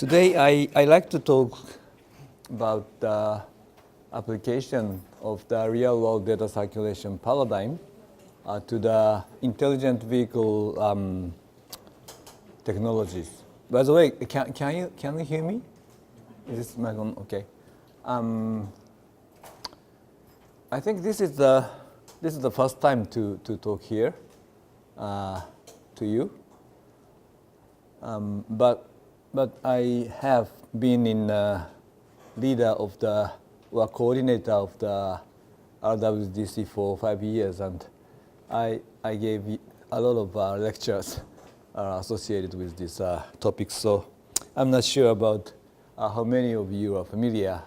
Today, I like to talk about the application of the real-world data circulation paradigm to the intelligent vehicle technologies. By the way, can you hear me? Is this mic on? Okay. I think this is the first time to talk here to you. But I have been in leader of the or coordinator of the RWDC for 5 years, and I gave a lot of lectures associated with this topic. So I'm not sure about how many of you are familiar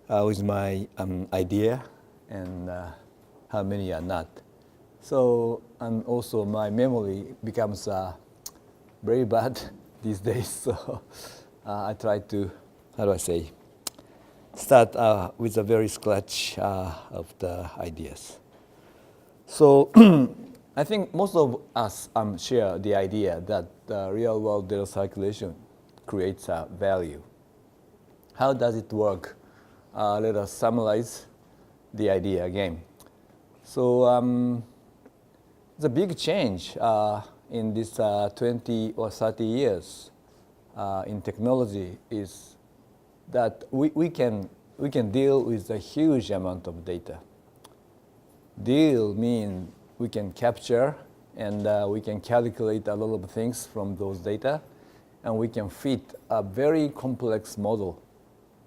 with my idea and how many are not. So, and also my memory becomes very bad these days. So I try to, how do I say, start with a very scratch of the ideas. So I think most of us share the idea that the real-world data circulation creates value. How does it work? Let us summarize the idea again. So the big change in this 20 or 30 years in technology is that we can deal with a huge amount of data. Deal means we can capture and we can calculate a lot of things from those data, and we can fit a very complex model,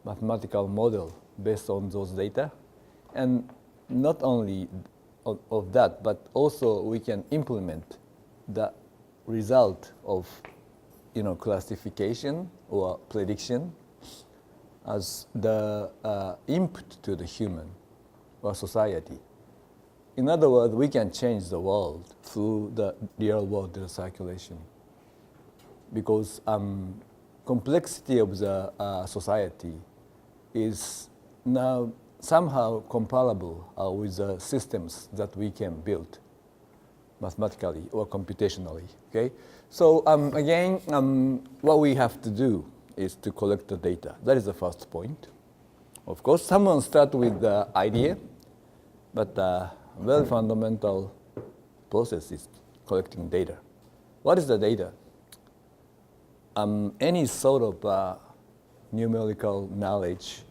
mathematical model based on those data. And not only of that, but also we can implement the result of classification or prediction as the input to the human or society. In other words, we can change the world through the real-world data circulation, because complexity of the society is now somehow comparable with the systems that we can build mathematically or computationally. Okay, so again, what we have to do is to collect the data. That is the first point. Of course, someone start with the idea, but the very fundamental process is collecting data. What is the data? Any sort of numerical knowledge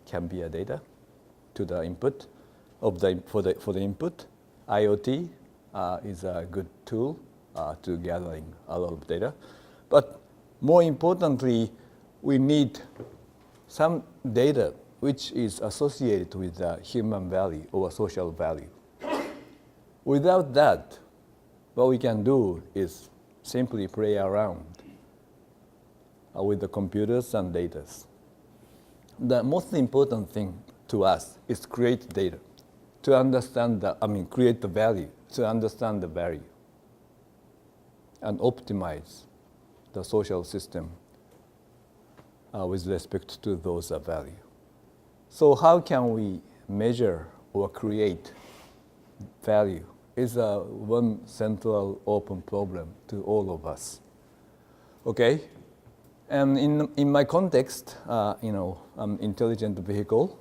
can be a data to the input of for the input. IoT is a good tool to gathering a lot of data, but more importantly, we need some data which is associated with the human value or social value. Without that, what we can do is simply play around with the computers and data. The most important thing to us is to create data, to understand create the value, to understand the value, and optimize the social system with respect to those value. So how can we measure or create value is one central open problem to all of us. Okay, and in my context, intelligent vehicle,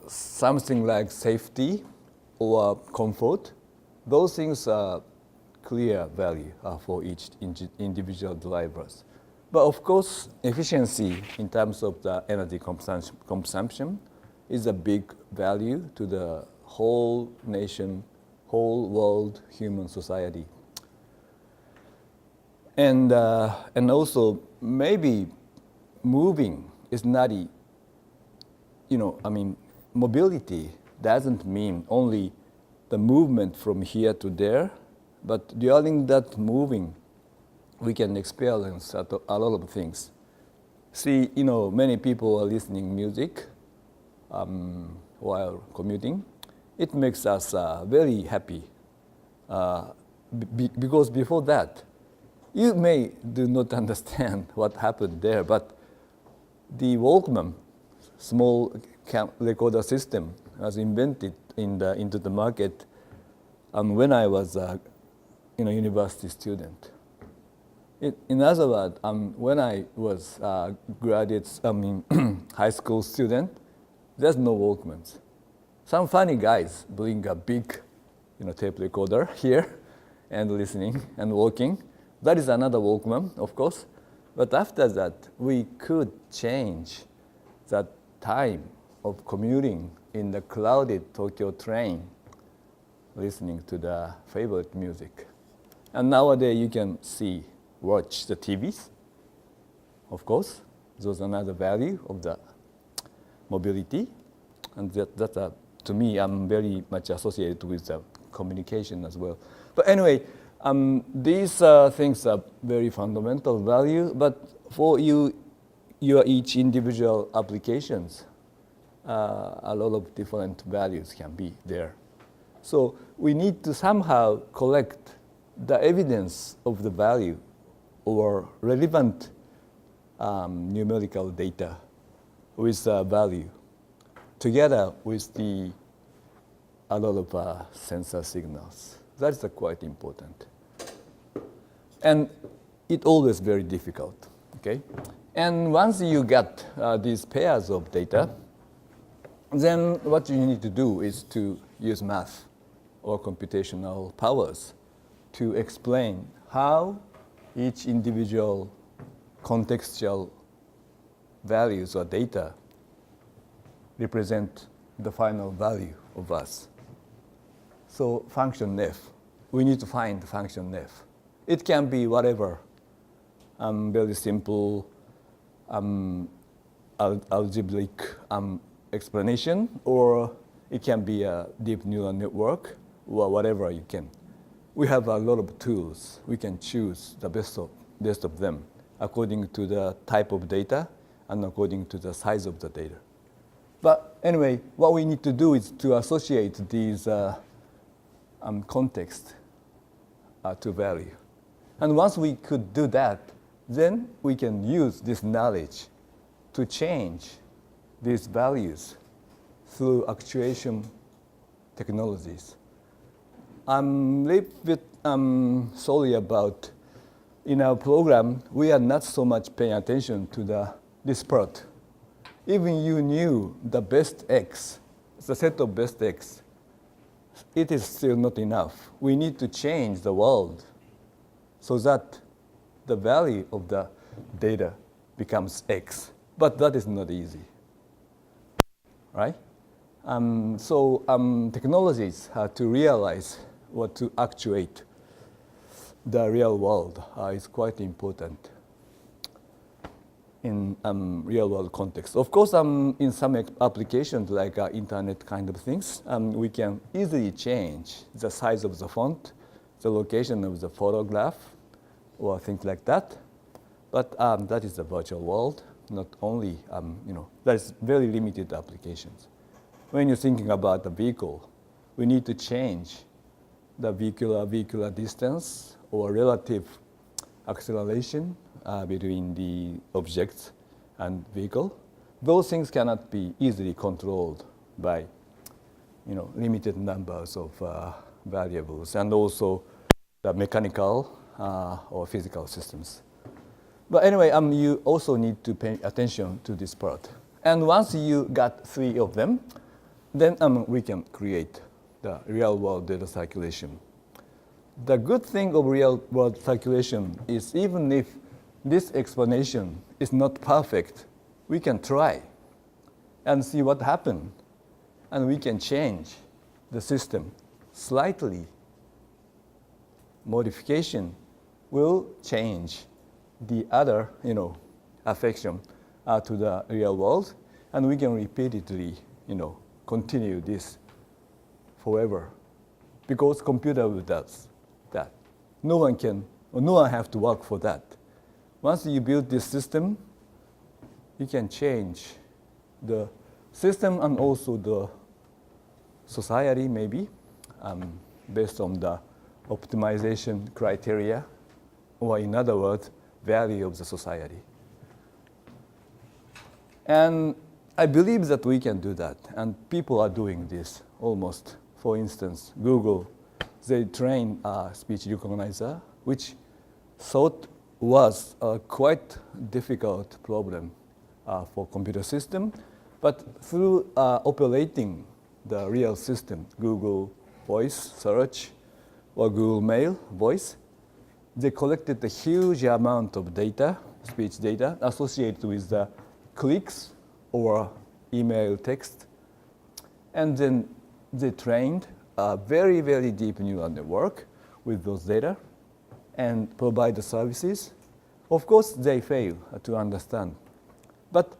something like safety or comfort, those things are clear value for each individual drivers. But of course, efficiency in terms of the energy consumption is a big value to the whole nation, whole world, human society. And also maybe moving is not, mobility doesn't mean only the movement from here to there, but during that moving, we can experience a lot of things. See, many people are listening music while commuting. It makes us very happy because before that, you may do not understand what happened there, but the Walkman, small recorder system, was invented into the market when I was a university student. In other words, when I was high school student, there's no Walkmans. Some funny guys bring a big, tape recorder here, and listening and walking. That is another Walkman, of course. But after that, we could change the time of commuting in the crowded Tokyo train, listening to the favorite music. And nowadays, you can watch the TVs, of course. Those are another value of the mobility. And that to me, I'm very much associated with the communication as well. But anyway, these things are very fundamental value, but for your each individual applications, a lot of different values can be there. So we need to somehow collect the evidence of the value or relevant numerical data with value together with a lot of sensor signals. That's quite important. And it's always very difficult, okay? And once you get these pairs of data, then what you need to do is to use math or computational powers to explain how each individual contextual values or data represent the final value of us. So function f, we need to find function f. It can be whatever, very simple algebraic explanation, or it can be a deep neural network, or whatever you can. We have a lot of tools. We can choose the best of them according to the type of data and according to the size of the data. But anyway, what we need to do is to associate these context to value. And once we could do that, then we can use this knowledge to change these values through actuation technologies. I'm a little bit sorry about, in our program, we are not so much paying attention to this part. Even you knew the best X, the set of best X, it is still not enough. We need to change the world so that the value of the data becomes X. But that is not easy, right? So technologies to realize or to actuate the real world is quite important in real world context. Of course, in some applications like internet kind of things, we can easily change the size of the font, the location of the photograph, or things like that. But that is the virtual world, not only, there's very limited applications. When you're thinking about the vehicle, we need to change the vehicular distance or relative acceleration between the objects and vehicle. Those things cannot be easily controlled by limited numbers of variables, and also the mechanical or physical systems. But anyway, you also need to pay attention to this part. And once you got 3 of them, then we can create the real-world data circulation. The good thing of real-world circulation is even if this explanation is not perfect, we can try and see what happened. And we can change the system slightly. Modification will change the other, affection to the real world, and we can repeatedly, continue this forever, because computer does that. No one have to work for that. Once you build this system, you can change the system and also the society, maybe, based on the optimization criteria, or in other words, value of the society. And I believe that we can do that, and people are doing this almost. For instance, Google, they train a speech recognizer, which thought was a quite difficult problem for computer system, but through operating the real system, Google Voice search or Google Mail voice, they collected a huge amount of data, speech data, associated with the clicks or email text. And then they trained a very, very deep neural network with those data and provide the services. Of course, they fail to understand. But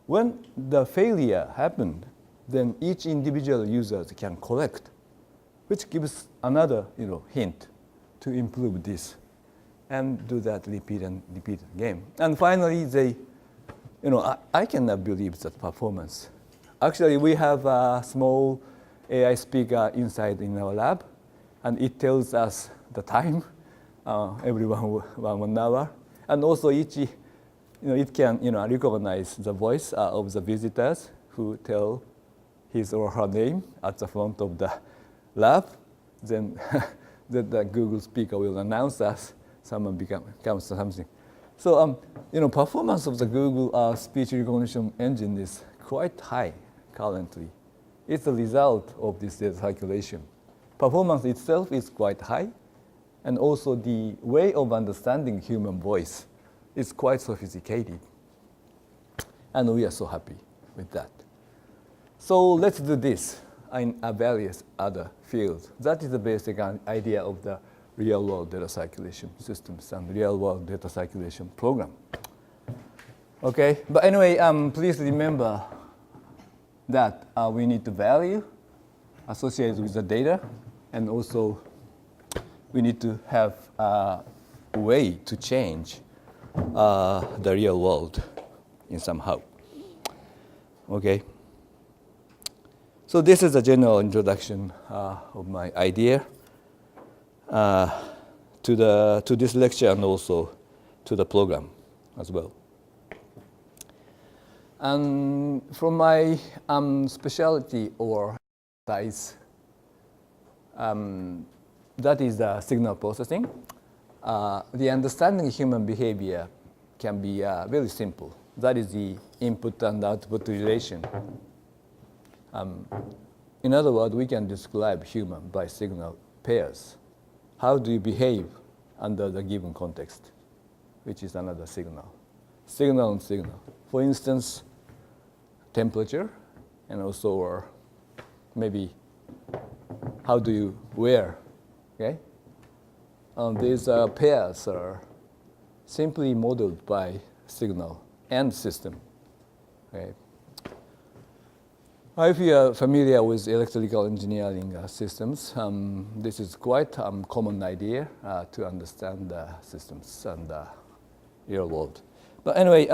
when the failure happened, then each individual user can collect, which gives another hint to improve this and do that repeat and repeat again. And finally, they, I cannot believe that performance. Actually, we have a small AI speaker inside in our lab, and it tells us the time every 1 hour. And also each, it can recognize the voice of the visitors who tell his or her name at the front of the lab. Then the Google speaker will announce us someone becomes something. So performance of the Google speech recognition engine is quite high currently. It's a result of this data circulation. Performance itself is quite high, and also the way of understanding human voice is quite sophisticated. And we are so happy with that. So let's do this in various other fields. That is the basic idea of the real-world data circulation systems and real-world data circulation program. Okay, but anyway, please remember that we need the value associated with the data, and also we need to have a way to change the real world in somehow. Okay. So this is a general introduction of my idea to this lecture and also to the program as well. And from my specialty or size, that is the signal processing. The understanding human behavior can be very simple. That is the input and output relation. In other words, we can describe human by signal pairs. How do you behave under the given context, which is another signal. Signal and signal. For instance, temperature, and also or maybe how do you wear, okay? These pairs are simply modeled by signal and system, okay? If you are familiar with electrical engineering systems, this is quite a common idea to understand the systems and the real world. But anyway,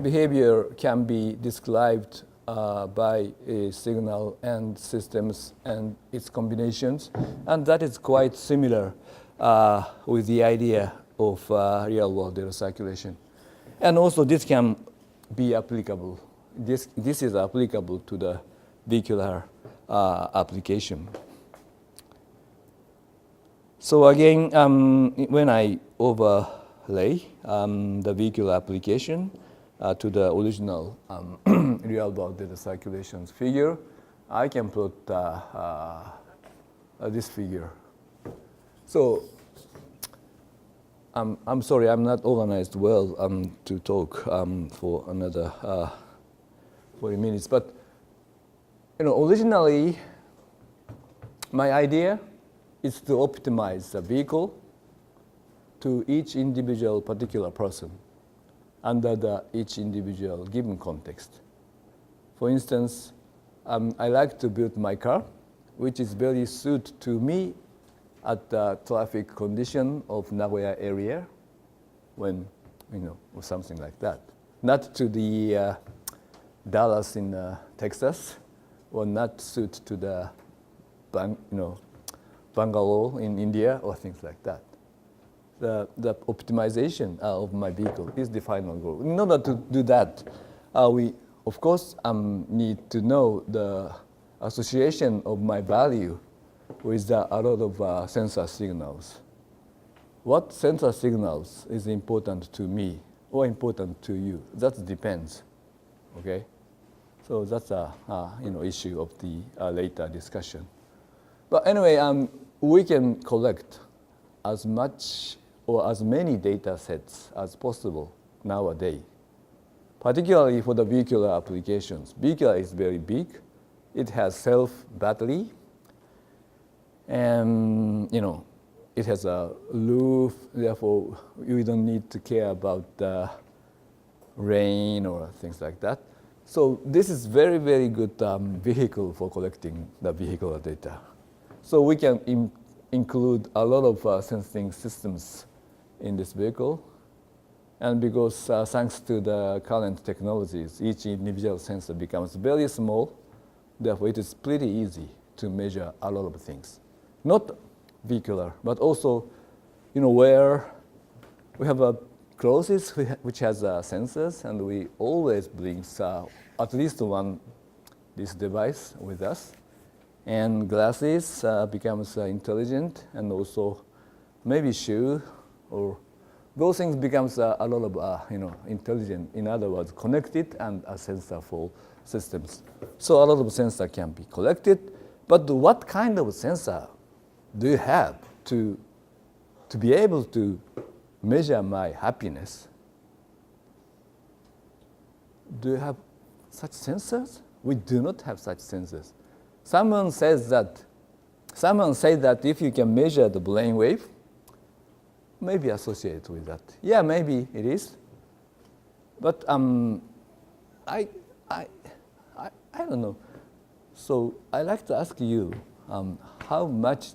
behavior can be described by a signal and systems and its combinations, and that is quite similar with the idea of real-world data circulation. And also, this can be applicable. This is applicable to the vehicular application. So again, when I overlay the vehicular application to the original real-world data circulation figure, I can put this figure. So I'm sorry, I'm not organized well to talk for another 40 minutes. But originally, my idea is to optimize the vehicle to each individual particular person under each individual given context. For instance, I like to build my car, which is very suited to me at the traffic condition of Nagoya area, when or something like that. Not to the Dallas in Texas, or not suit to the Bangalore in India, or things like that. The optimization of my vehicle is the final goal. In order to do that, we of course need to know the association of my value with a lot of sensor signals. what sensor signals is important to me or important to you? That depends. Okay, so that's a issue of the later discussion. But anyway, we can collect as much or as many data sets as possible nowadays, particularly for the vehicular applications. Vehicular is very big. It has self-battery, and it has a roof. Therefore, you don't need to care about the rain or things like that. So this is very, very good vehicle for collecting the vehicular data. So we can include a lot of sensing systems in this vehicle. And because thanks to the current technologies, each individual sensor becomes very small. Therefore, it is pretty easy to measure a lot of things. Not vehicular, but also, where we have a clothes which has sensors, and we always bring at least one this device with us. And glasses becomes intelligent, and also maybe shoe or those things becomes a lot of intelligent. In other words, connected and a sensor for systems. So a lot of sensor can be collected, but what kind of sensor do you have to be able to measure my happiness? Do you have such sensors? We do not have such sensors. Someone said that if you can measure the brain wave, maybe associated with that. Yeah, maybe it is. But I don't know. So I like to ask you, how much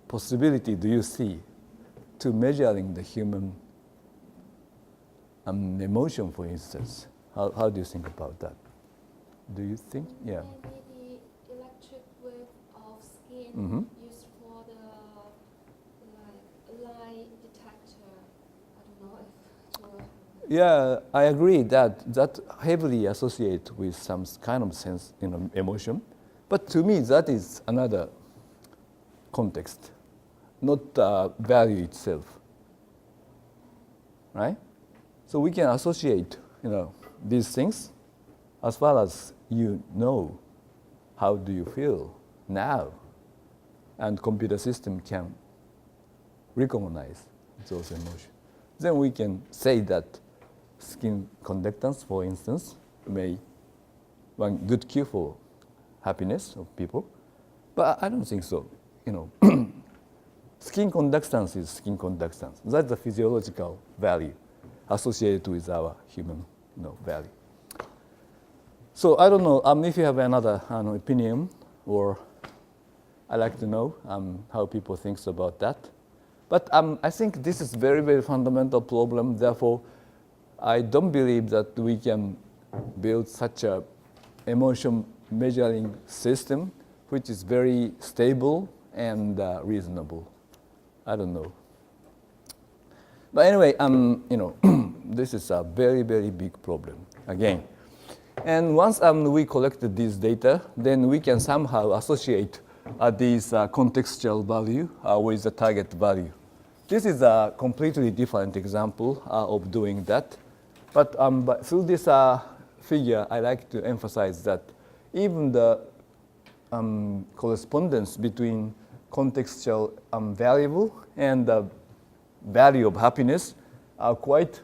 possibility do you see to measuring the human emotion, for instance? How do you think about that? Do you think? Yeah. Maybe the electric wave of skin used for the lie detector. I don't know if Yeah, I agree that heavily associate with some kind of sense, emotion. But to me, that is another context, not value itself, right? So we can associate, these things as far as how do you feel now, and computer system can recognize those emotions. Then we can say that skin conductance, for instance, may one good cue for happiness of people, but I don't think so. Skin conductance is skin conductance. That's the physiological value associated with our human value. So I don't know if you have another opinion, or I'd like to know how people think about that. But I think this is very, very fundamental problem. Therefore, I don't believe that we can build such a emotion measuring system which is very stable and reasonable. I don't know. But anyway, this is a very, very big problem again. And once we collected these data, then we can somehow associate these contextual value with the target value. This is a completely different example of doing that. But through this figure, I like to emphasize that even the correspondence between contextual variable and the value of happiness are quite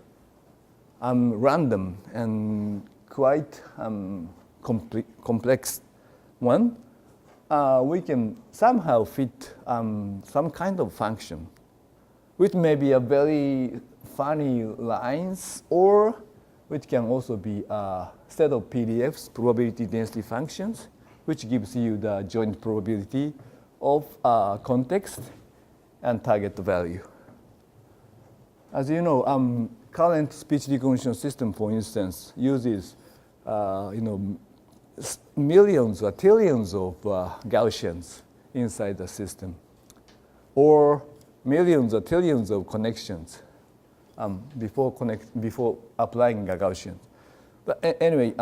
random and quite complex one. We can somehow fit some kind of function, which may be a very funny lines, or which can also be a set of PDFs, probability density functions, which gives you the joint probability of context and target value. As you know, current speech recognition system, for instance, uses millions or trillions of Gaussians inside the system, or millions or trillions of connections before applying a Gaussian. But anyway,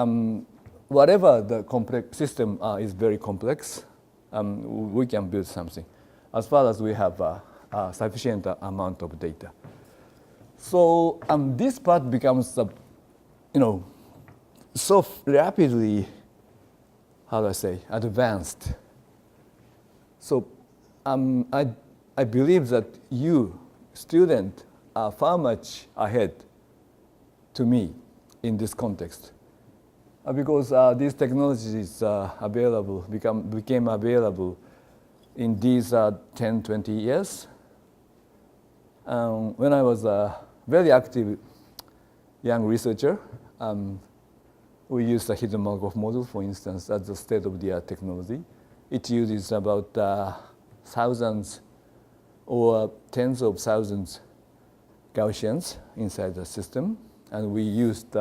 whatever the complex system is very complex, we can build something. As far as we have sufficient amount of data. So this part becomes, so rapidly, how do I say, advanced. So I believe that you, student, are far much ahead to me in this context. Because these technologies became available in these 10, 20 years. When I was a very active young researcher, we used the hidden Markov model, for instance, as the state-of-the-art technology. It uses about thousands or tens of thousands Gaussians inside the system, and we used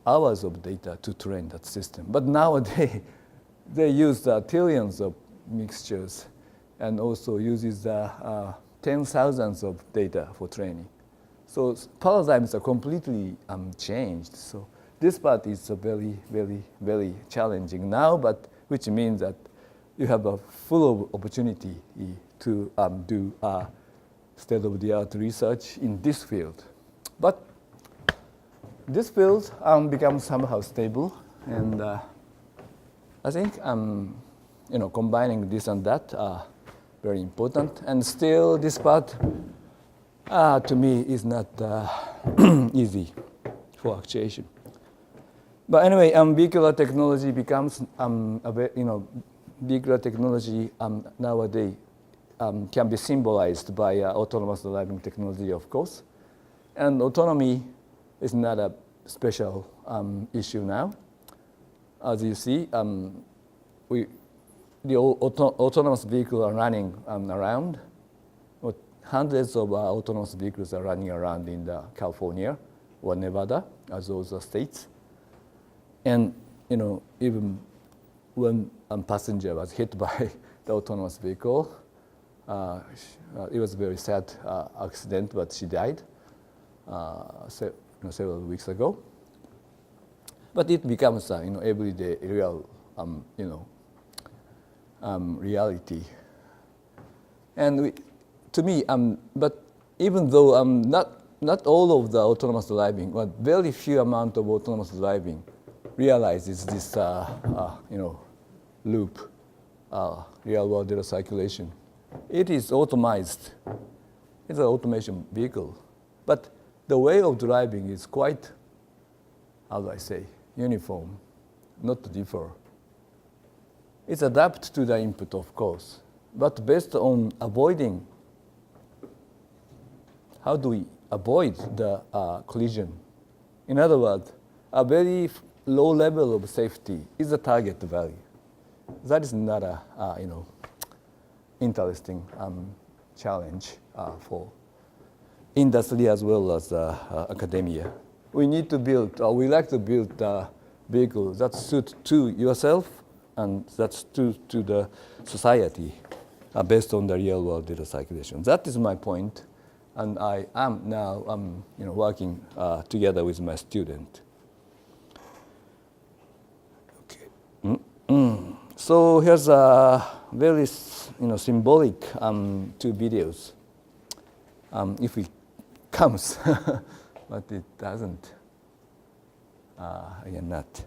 hours of data to train that system. But nowadays, they use trillions of mixtures and also uses tens thousands of data for training. So paradigms are completely changed. So this part is very, very, very challenging now, but which means that you have a full of opportunity to do state-of-the-art research in this field. But this field becomes somehow stable, and I think combining this and that are very important. And still, this part to me is not easy for actuation. But anyway, vehicular technology becomes vehicular technology nowadays can be symbolized by autonomous driving technology, of course, and autonomy is not a special issue now. As you see, the autonomous vehicles are running around. Hundreds of autonomous vehicles are running around in California or Nevada, as those are states. And even when a passenger was hit by the autonomous vehicle, it was a very sad accident, but she died several weeks ago. But it becomes everyday real reality. And to me, but even though not all of the autonomous driving, but very few amount of autonomous driving realizes this loop, real-world data circulation. It is automized. It's an automation vehicle. But the way of driving is quite, how do I say, uniform, not to differ. It's adapt to the input, of course, but based on avoiding, how do we avoid the collision? In other words, a very low level of safety is a target value. That is not a interesting challenge for industry as well as academia. We need to build, or we like to build vehicles that suit to yourself and that's to the society based on the real world data circulation. That is my point, and I am now working together with my student. Okay. So here's a very symbolic 2 videos. If it comes, but it doesn't. Again, not.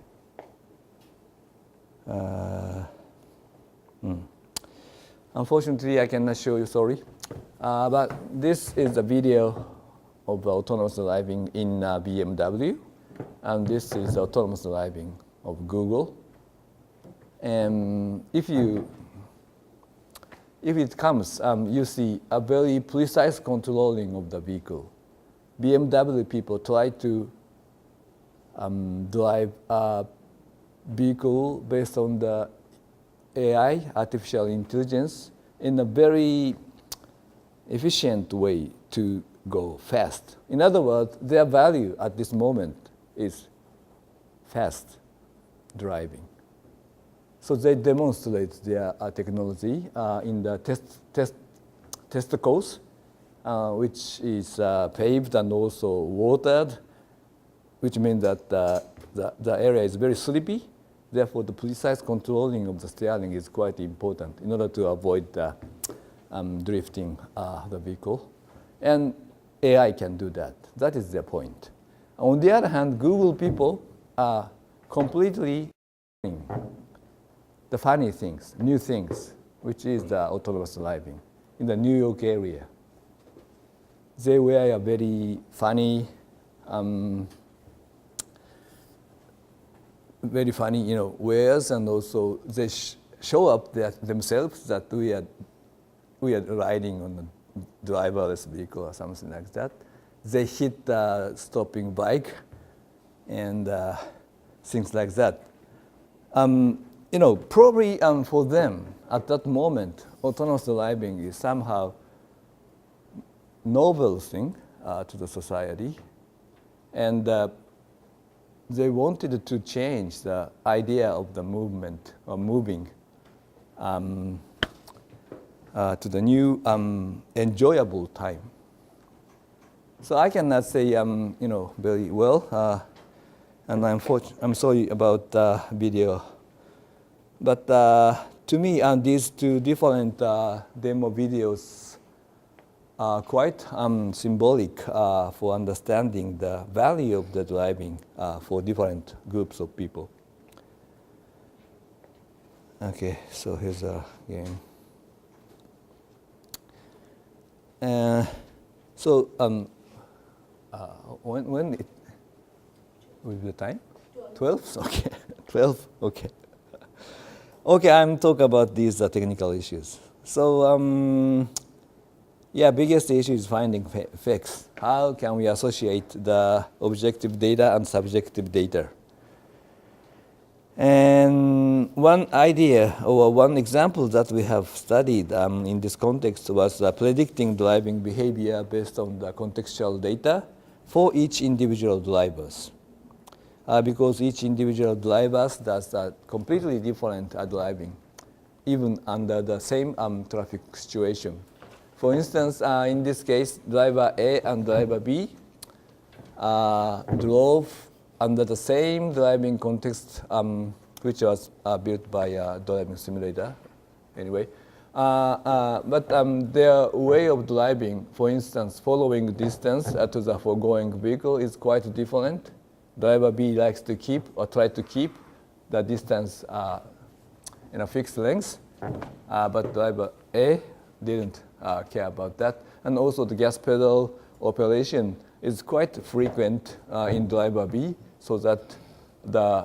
Unfortunately, I cannot show you, sorry. But this is a video of autonomous driving in BMW, and this is autonomous driving of Google. And if it comes, you see a very precise controlling of the vehicle. BMW people try to drive a vehicle based on the AI, artificial intelligence, in a very efficient way to go fast. In other words, their value at this moment is fast driving. So they demonstrate their technology in the test course, which is paved and also watered, which means that the area is very slippery. Therefore, the precise controlling of the steering is quite important in order to avoid drifting the vehicle. And AI can do that. That is their point. On the other hand, Google people are completely the funny things, new things, which is the autonomous driving in the New York area. They wear a very funny, wares, and also they show up themselves that we are riding on a driverless vehicle or something like that. They hit the stopping bike and things like that. Probably for them at that moment, autonomous driving is somehow novel thing to the society, and they wanted to change the idea of the movement or moving to the new enjoyable time. So I cannot say very well, and I'm sorry about the video. But to me, these two different demo videos are quite symbolic for understanding the value of the driving for different groups of people. Okay, so here's a game. So when it with the time? 12? Okay, 12. Okay. Okay, I'm talking about these technical issues. So, biggest issue is finding facts. How can we associate the objective data and subjective data? And one idea or one example that we have studied in this context was predicting driving behavior based on the contextual data for each individual drivers. Because each individual drivers does completely different driving, even under the same traffic situation. For instance, in this case, driver A and driver B drove under the same driving context, which was built by a driving simulator, anyway. But their way of driving, for instance, following distance to the foregoing vehicle is quite different. Driver B likes to keep or try to keep the distance in a fixed length, but driver A didn't care about that. And also the gas pedal operation is quite frequent in driver B, so that the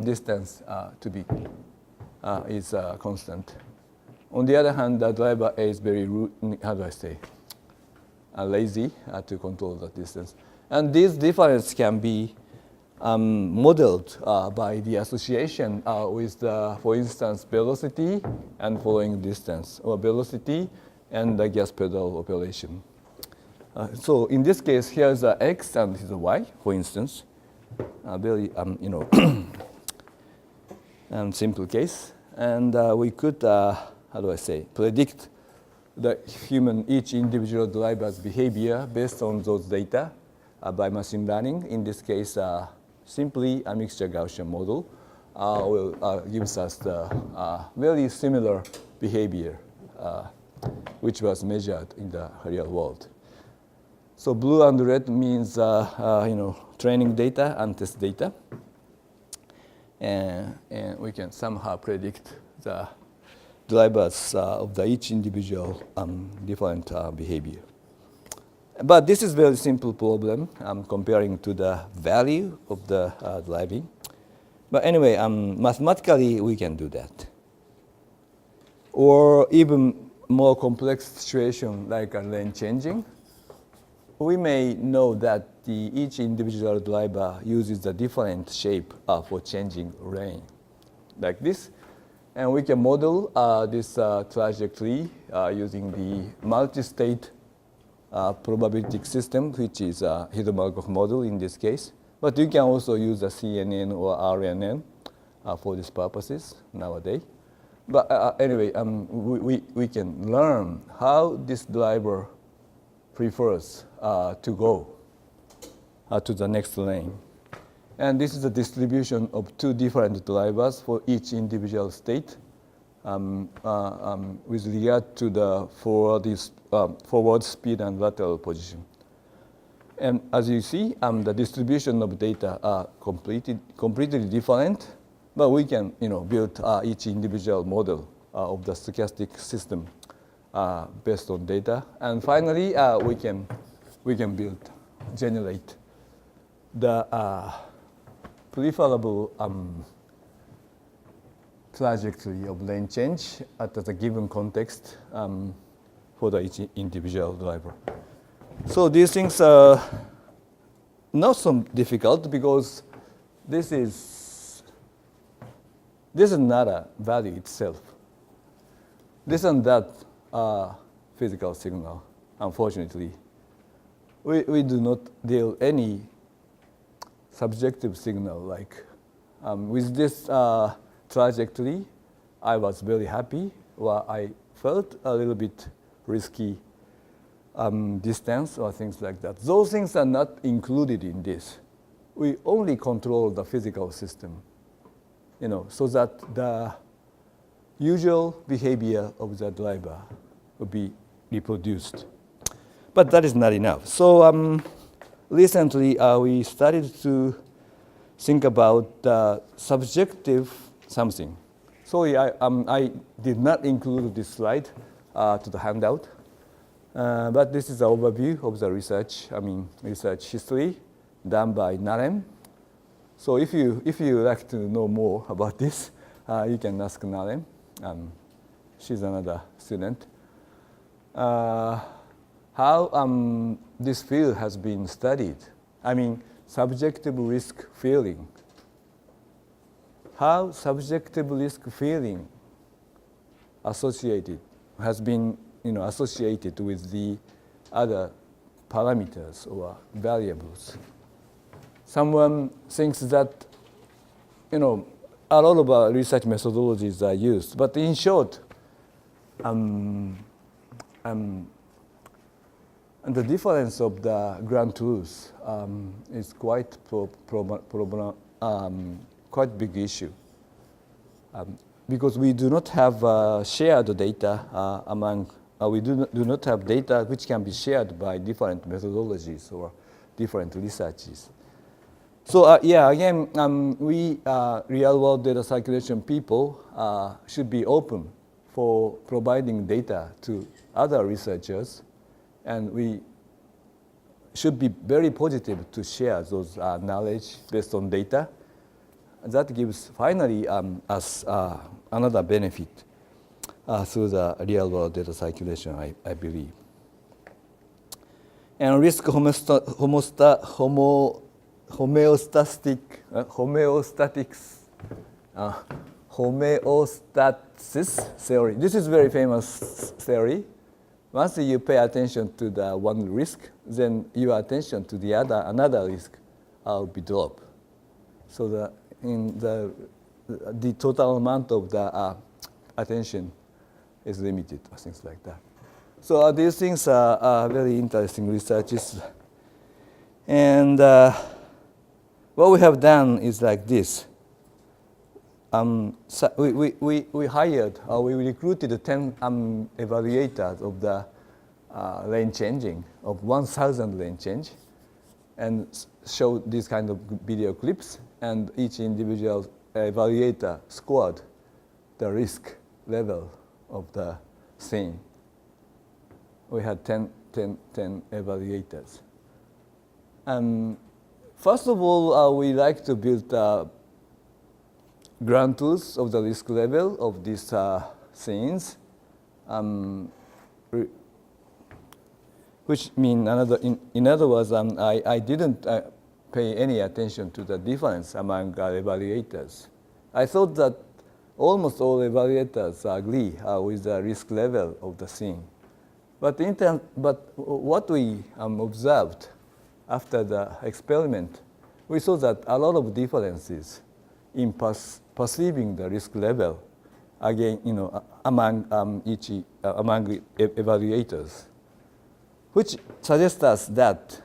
distance to be is constant. On the other hand, the driver A is very lazy to control the distance. And this difference can be modeled by the association with, for instance, velocity and following distance, or velocity and the gas pedal operation. So in this case, here's the X and here's the Y, for instance. Very simple case. And we could, predict the each individual driver's behavior based on those data by machine learning. In this case, simply a mixture Gaussian model will gives us the very similar behavior which was measured in the real world. So blue and red means training data and test data, and we can somehow predict the drivers of the each individual different behavior. But this is very simple problem comparing to the value of the driving. But anyway, mathematically we can do that. Or even more complex situation like a lane changing. We may know that each individual driver uses a different shape for changing lane, like this. And we can model this trajectory using the multi-state probabilistic system, which is a Hidden-Markov model in this case. But you can also use a CNN or RNN for these purposes nowadays. But anyway, we can learn how this driver prefers to go to the next lane. And this is a distribution of two different drivers for each individual state with regard to the forward speed and lateral position. And as you see, the distribution of data are completely different, but we can build each individual model of the stochastic system based on data. And finally, we can generate the preferable trajectory of lane change at a given context for each individual driver. So these things are not so difficult because this is not a value itself. This and that are physical signal, unfortunately. We do not deal any subjective signal like with this trajectory. I was very happy, or I felt a little bit risky distance or things like that. Those things are not included in this. We only control the physical system, so that the usual behavior of the driver will be reproduced. But that is not enough. So recently we started to think about subjective something. Sorry, I did not include this slide to the handout. But this is an overview of the research history done by Naren. So if you like to know more about this, you can ask Naren. She's another student. How this field has been studied. Subjective risk feeling. How subjective risk feeling has been associated with the other parameters or variables. Someone thinks that a lot of research methodologies are used, but in short, and the difference of the ground truth is quite quite big issue. Because we do not have shared data we do not have data which can be shared by different methodologies or different researches. So again, we real-world data circulation people should be open for providing data to other researchers, and we should be very positive to share those knowledge based on data. That gives finally us another benefit through the real-world data circulation, I believe. And risk homeostasis theory. This is very famous theory. Once you pay attention to the one risk, then your attention to the another risk will be dropped. So the total amount of the attention is limited, or things like that. So these things are very interesting researches. And what we have done is like this. So we hired, or we recruited 10 evaluators of the lane changing, of 1,000 lane change, and showed these kind of video clips, and each individual evaluator scored the risk level of the scene. We had 10 evaluators. First of all, we like to build ground truth of the risk level of these scenes, which mean in other words, I didn't pay any attention to the difference among evaluators. I thought that almost all evaluators agree with the risk level of the scene. But what we observed after the experiment, we saw that a lot of differences in perceiving the risk level, again, among evaluators, which suggests us that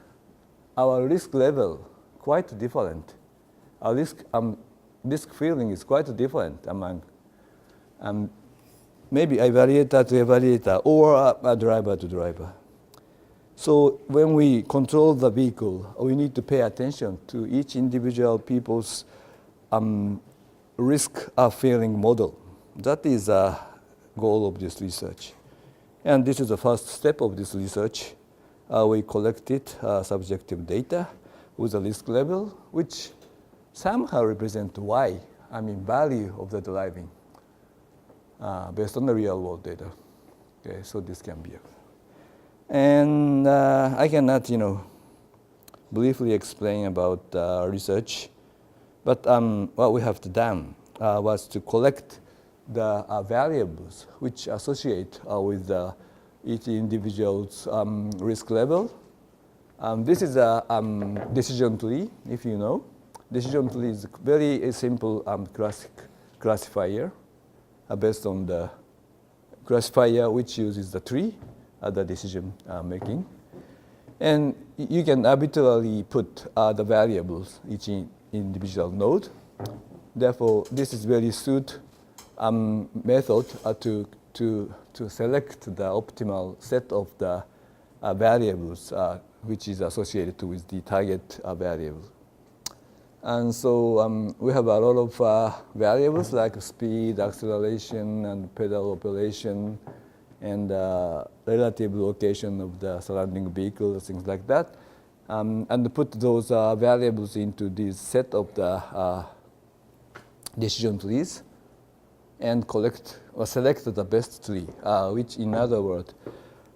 our risk level quite different. Our risk feeling is quite different among maybe evaluator to evaluator or a driver to driver. So when we control the vehicle, we need to pay attention to each individual people's risk of failing model. That is a goal of this research. And this is the first step of this research. We collected subjective data with a risk level, which somehow represent value of the driving based on the real world data. Okay, so this can be. And I cannot, briefly explain about research, but what we have done was to collect the variables which associate with each individual's risk level. This is a decision tree, if you know. Decision tree is a very simple classifier based on the classifier which uses the tree as the decision making. And you can arbitrarily put the variables each individual node. Therefore, this is very suit method to select the optimal set of the variables which is associated with the target variable. And so we have a lot of variables like speed, acceleration, and pedal operation, and relative location of the surrounding vehicle, things like that. And put those variables into this set of the decision trees and collect or select the best tree, which in other words,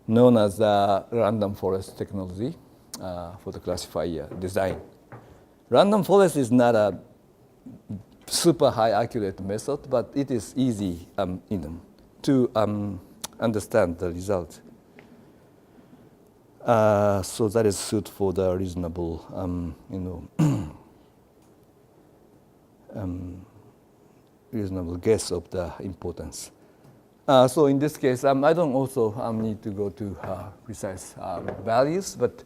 known as the random forest technology for the classifier design. Random forest is not a super high accurate method, but it is easy to understand the result. So that is suit for the reasonable, reasonable guess of the importance. So in this case, I don't also need to go to precise values, but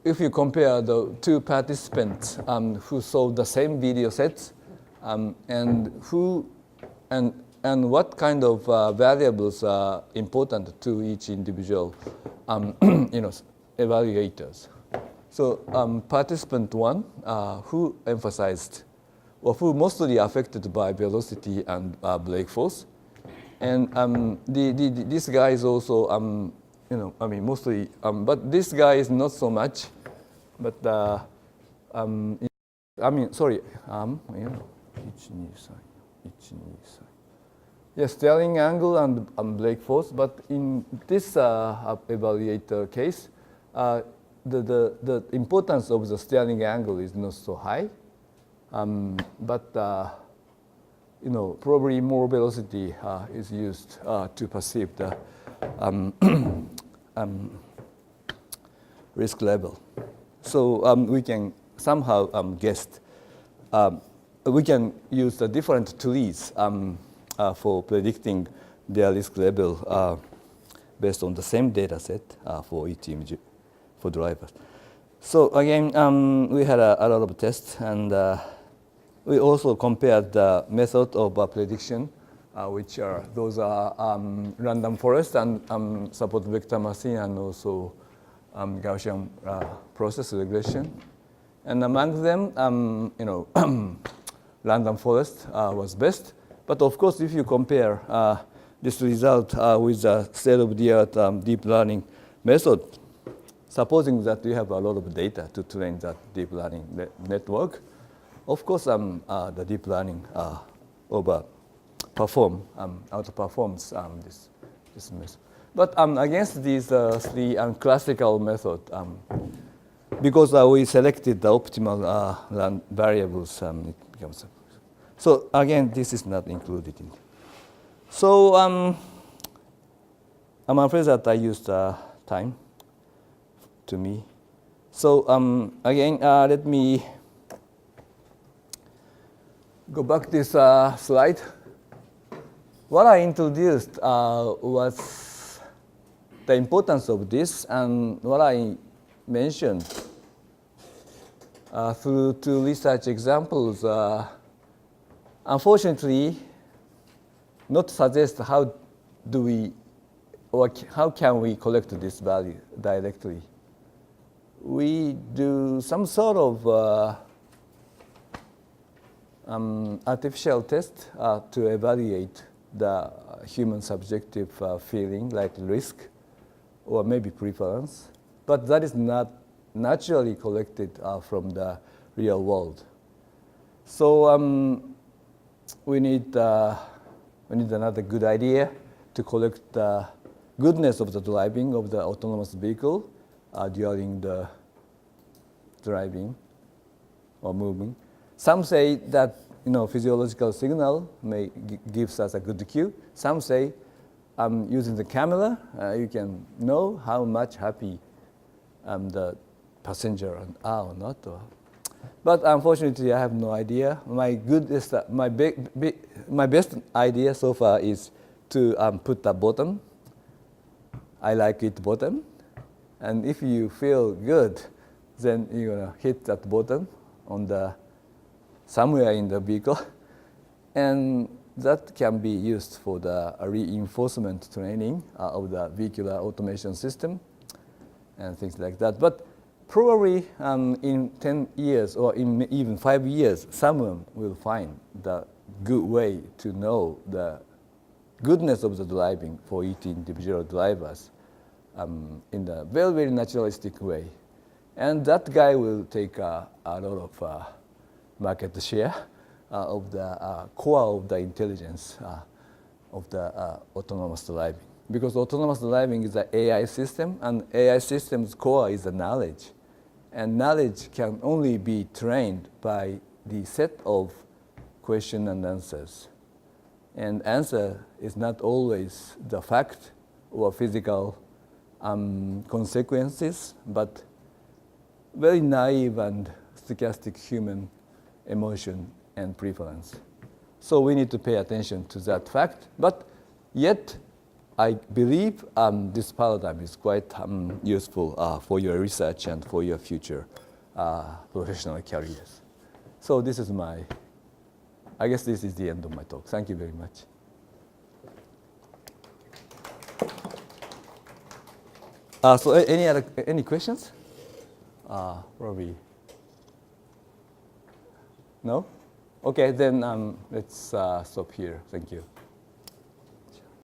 if you compare the two participants who saw the same video sets and what kind of variables are important to each individual evaluators. So participant one, who emphasized, or who mostly affected by velocity and brake force, and this guy is also mostly, but this guy is not so much, but yes, steering angle and brake force, but in this evaluator case, the importance of the steering angle is not so high, but probably more velocity is used to perceive the risk level. So we can somehow guess. We can use the different trees for predicting their risk level based on the same data set for each image for drivers. So again, we had a lot of tests, and we also compared the method of prediction, which are random forest and support vector machine, and also Gaussian process regression. And among them, random forest was best. But of course, if you compare this result with the state-of-the-art deep learning method, supposing that you have a lot of data to train that deep learning network, of course, the deep learning outperforms this method. But against these three classical methods, because we selected the optimal variables, it becomes. So again, this is not included in. So I'm afraid that I used time to me. So again, let me go back this slide. What I introduced was the importance of this, and what I mentioned through two research examples. Unfortunately, not suggest how do we, or how can we collect this value directly. We do some sort of artificial test to evaluate the human subjective feeling, like risk or maybe preference, but that is not naturally collected from the real world. So we need another good idea to collect the goodness of the driving of the autonomous vehicle during the driving or moving. Some say that physiological signal may gives us a good cue. Some say using the camera you can know how much happy the passenger are or not. But unfortunately, I have no idea. My best idea so far is to put a button. I like it button, and if you feel good, then you're gonna hit that button on the somewhere in the vehicle, and that can be used for the reinforcement training of the vehicular automation system and things like that. But probably in 10 years or in even 5 years, someone will find the good way to know the goodness of the driving for each individual drivers in the very, very naturalistic way. And that guy will take a lot of market share of the core of the intelligence of the autonomous driving. Because autonomous driving is an AI system, and AI system's core is the knowledge. And knowledge can only be trained by the set of questions and answers. And answer is not always the fact or physical consequences, but very naive and stochastic human emotion and preference. So we need to pay attention to that fact. But yet, I believe this paradigm is quite useful for your research and for your future professional careers. So this is I guess this is the end of my talk. Thank you very much. So any questions? Probably. No? Okay, then let's stop here. Thank you.